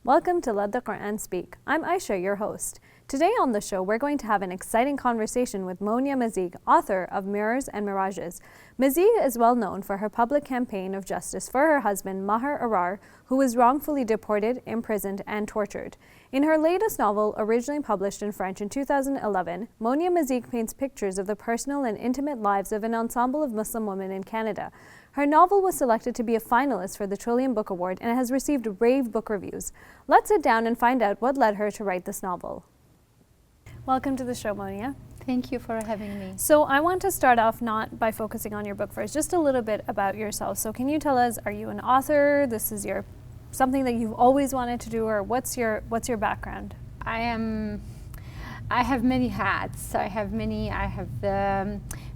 Welcome to Let the Quran Speak. I'm Aisha, your host. Today on the show, we're going to have an exciting conversation with Monia Mazigh, author of Mirrors and Mirages. Mazigh is well known for her public campaign of justice for her husband, Maher Arar, who was wrongfully deported, imprisoned, and tortured. In her latest novel, originally published in French in 2011, Monia Mazigh paints pictures of the personal and intimate lives of an ensemble of Muslim women in Canada. Her novel was selected to be a finalist for the Trillium Book Award and has received rave book reviews. Let's sit down and find out what led her to write this novel. Welcome to the show, Monia. Thank you for having me. So I want to start off not by focusing on your book first, just a little bit about yourself. So can you tell us, are you an author? This is something that you've always wanted to do, or what's your background? I have many hats. I have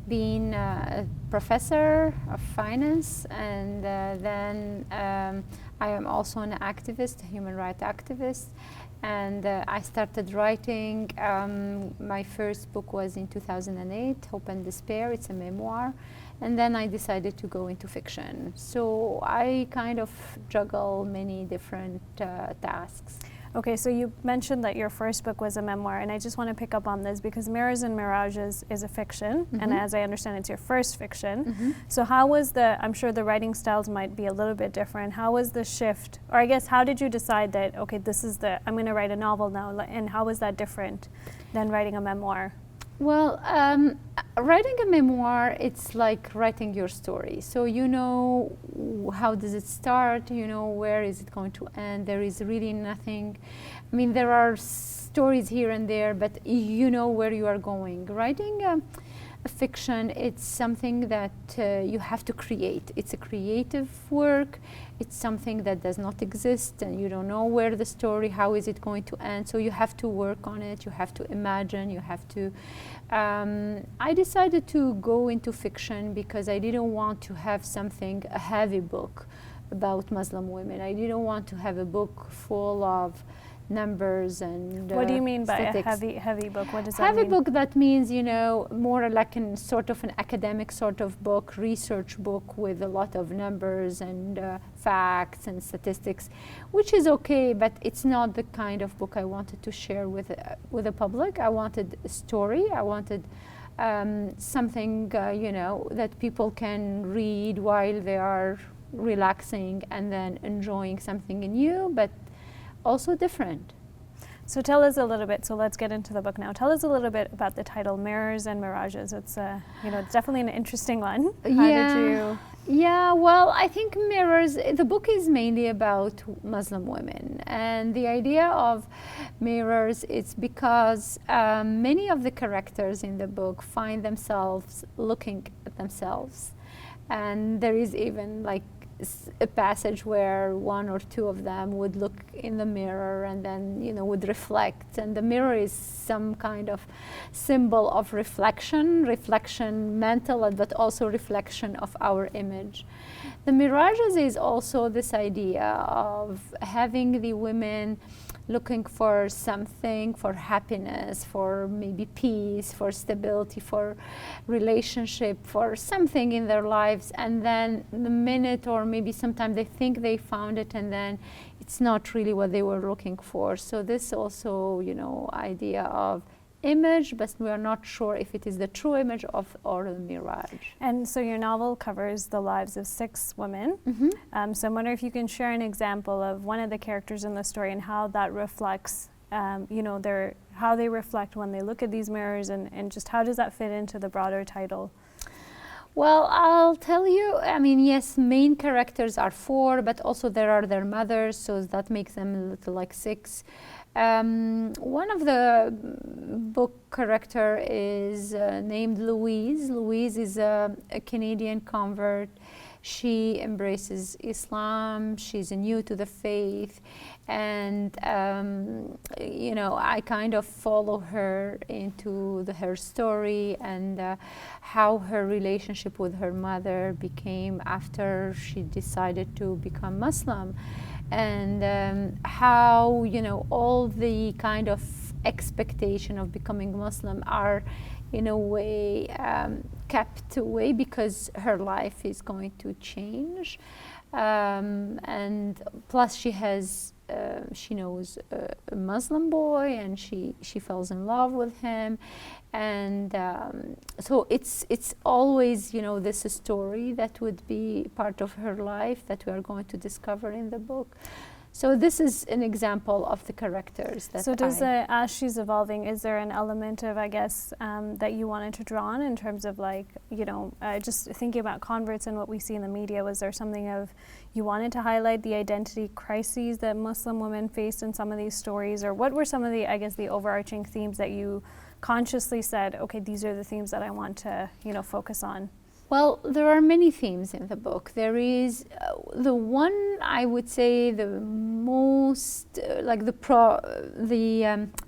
been a professor of finance, and then I am also an activist, a human rights activist. And I started writing. My first book was in 2008, Hope and Despair. It's a memoir. And then I decided to go into fiction. So I kind of juggle many different tasks. Okay, so you mentioned that your first book was a memoir, and I just want to pick up on this because Mirrors and Mirages is a fiction, and as I understand, it's your first fiction. So how was I'm sure the writing styles might be a little bit different. How was the shift, or I guess how did you decide that, okay, I'm going to write a novel now, and how was that different than writing a memoir? Well, writing a memoir, it's like writing your story. So you know how does it start, you know where is it going to end. There is really nothing. I mean, there are stories here and there, but you know where you are going. Writing a fiction, it's something that you have to create. It's a creative work. It's something that does not exist, and you don't know where the story, how is it going to end. So you have to work on it. You have to imagine. You have to. I decided to go into fiction because I didn't want to have a heavy book about Muslim women. I didn't want to have a book full of numbers and what do you mean by statistics. A heavy book? What does that mean? Heavy book, that means, you know, more like sort of an academic sort of book, research book with a lot of numbers and facts and statistics, which is okay, but it's not the kind of book I wanted to share with the public. I wanted a story. I wanted something, you know, that people can read while they are relaxing and then enjoying something new, but also different. So tell us a little bit, so let's get into the book now. Tell us a little bit about the title, Mirrors and Mirages. It's it's definitely an interesting one. Yeah, well, I think Mirrors, the book is mainly about Muslim women. And the idea of mirrors is because many of the characters in the book find themselves looking at themselves. And there is even like a passage where one or two of them would look in the mirror and then, you know, would reflect. And the mirror is some kind of symbol of reflection mental, but also reflection of our image. The Mirages is also this idea of having the women looking for something, for happiness, for maybe peace, for stability, for relationship, for something in their lives, and then the minute or maybe sometime they think they found it and then it's not really what they were looking for. So this also, you know, idea of image, but we are not sure if it is the true image or the mirage. And so your novel covers the lives of 6 women. So I'm wondering if you can share an example of one of the characters in the story and how that reflects, how they reflect when they look at these mirrors, and just how does that fit into the broader title? Well, I'll tell you, I mean, yes, main characters are 4, but also there are their mothers, so that makes them a little like 6. One of the book character is named Louise. Louise is a Canadian convert. She embraces Islam. She's new to the faith, and you know, I kind of follow her into her story and how her relationship with her mother became after she decided to become Muslim. And how, you know, all the kind of expectation of becoming Muslim are in a way kept away because her life is going to change. And plus she has she knows a Muslim boy, and she falls in love with him, and so it's always, you know, this story that would be part of her life that we are going to discover in the book. So this is an example of the characters that. So does as she's evolving, is there an element of, I guess, that you wanted to draw on in terms of, like, you know, just thinking about converts and what we see in the media, was there something of you wanted to highlight the identity crises that Muslim women faced in some of these stories, or what were some of the, I guess, the overarching themes that you consciously said, okay, these are the themes that I want to, you know, focus on? Well, there are many themes in the book. There is the one, I would say, the most like the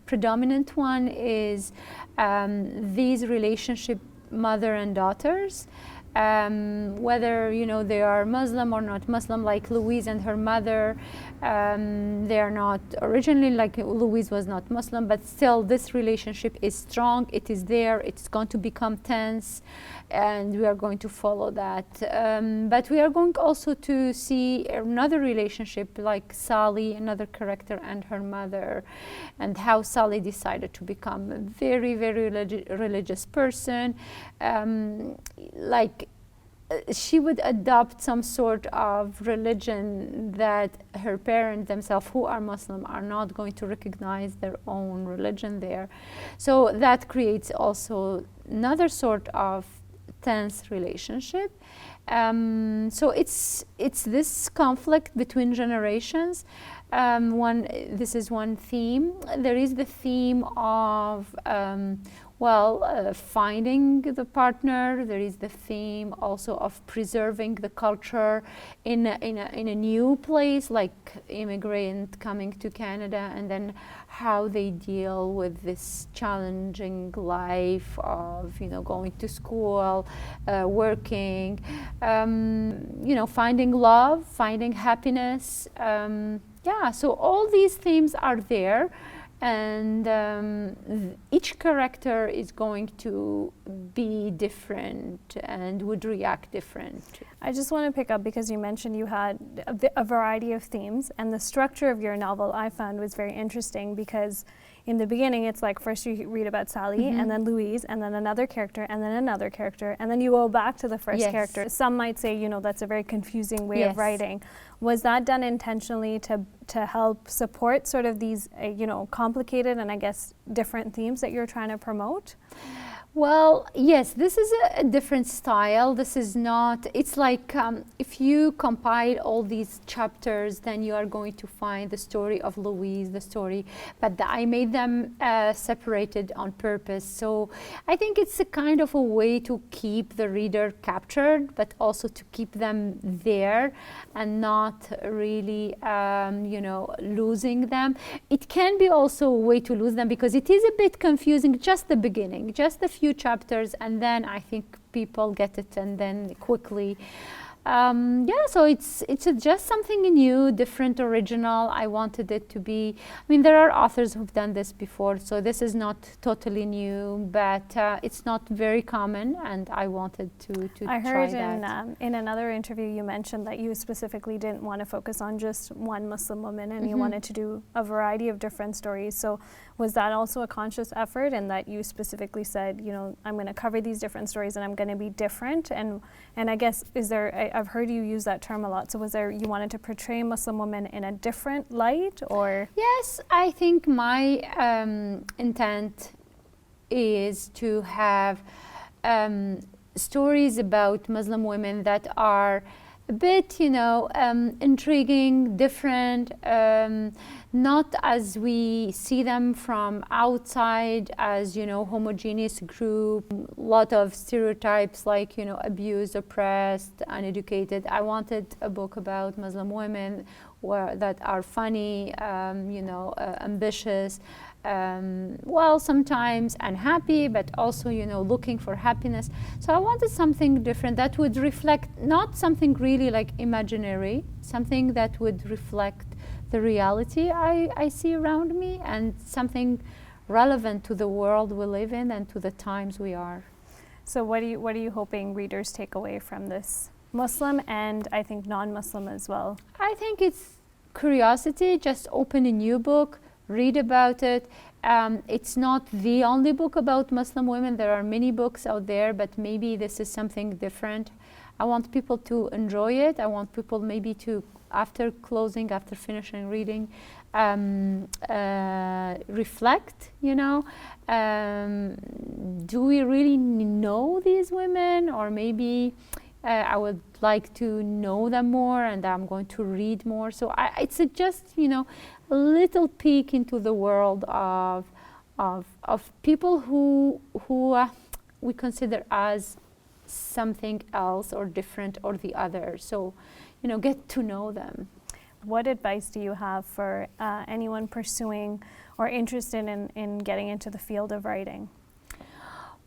predominant one is these relationship, mother and daughters. Whether, you know, they are Muslim or not Muslim, like Louise and her mother, they are not originally, like Louise was not Muslim, but still this relationship is strong, it is there, it's going to become tense, and we are going to follow that. But we are going also to see another relationship, like Sally, another character, and her mother, and how Sally decided to become a very, very religious person. She would adopt some sort of religion that her parents themselves, who are Muslim, are not going to recognize their own religion there. So that creates also another sort of tense relationship. So it's this conflict between generations. This is one theme. There is the theme of finding the partner. There is the theme also of preserving the culture in a new place, like immigrant coming to Canada, and then how they deal with this challenging life of, you know, going to school, working, you know, finding love, finding happiness. So all these themes are there. And each character is going to be different and would react different. I just want to pick up, because you mentioned you had a variety of themes, and the structure of your novel I found was very interesting, because in the beginning it's like first you read about Sally, and then Louise, and then another character, and then another character, and then you go back to the first character. Some might say, you know, that's a very confusing way of writing. Was that done intentionally to help support sort of these, you know, complicated and I guess different themes that you're trying to promote? Well, yes, this is a different style. This is not, it's like if you compile all these chapters, then you are going to find the story of Louise, the story, but I made them separated on purpose. So I think it's a kind of a way to keep the reader captured, but also to keep them there and not really, you know, losing them. It can be also a way to lose them, because it is a bit confusing, just the beginning, just a few chapters, and then I think people get it, and then quickly. So it's just something new, different, original. I wanted it to be, I mean, there are authors who've done this before, so this is not totally new, but it's not very common, and I wanted to I try heard that. in another interview you mentioned that you specifically didn't want to focus on just one Muslim woman, and you wanted to do a variety of different stories. So was that also a conscious effort, in that you specifically said, you know, I'm going to cover these different stories and I'm going to be different? And I guess, I've heard you use that term a lot. So was there, you wanted to portray Muslim women in a different light, or? Yes, I think my intent is to have stories about Muslim women that are a bit, you know, intriguing, different, not as we see them from outside as, you know, homogeneous group, a lot of stereotypes like, you know, abused, oppressed, uneducated. I wanted a book about Muslim women that are funny, you know, ambitious, sometimes unhappy, but also, you know, looking for happiness. So I wanted something different that would reflect, not something really like imaginary, something that would reflect the reality I see around me, and something relevant to the world we live in and to the times we are. So what are you hoping readers take away from this, Muslim and I think non-Muslim as well? I think it's curiosity, just open a new book, read about it. It's not the only book about Muslim women. There are many books out there, but maybe this is something different. I want people to enjoy it. I want people maybe to, after finishing reading, reflect, do we really know these women, or maybe I would like to know them more and I'm going to read more. So it's just, a little peek into the world of people who we consider as something else or different or the other. So, get to know them. What advice do you have for anyone pursuing or interested in getting into the field of writing?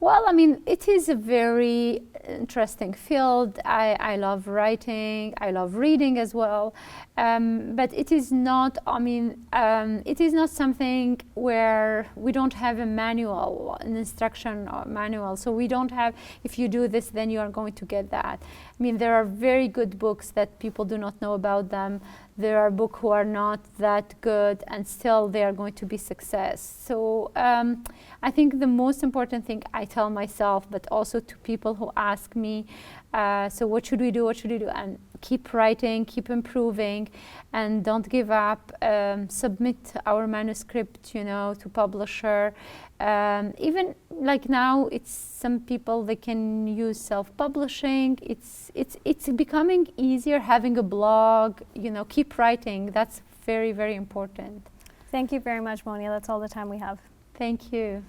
Well, it is a very interesting field. I love writing. I love reading as well. But it is not, it is not something where we don't have a manual, an instruction or manual. So we don't have, if you do this, then you are going to get that. There are very good books that people do not know about them. There are books who are not that good and still they are going to be success. So I think the most important thing I tell myself, but also to people who ask me, so what should we do? What should we do? And keep writing, keep improving, and don't give up. Submit our manuscript, to publisher. Even like now, it's some people, they can use self-publishing. It's becoming easier having a blog. Keep writing. That's very, very important. Thank you very much, Monia. That's all the time we have. Thank you.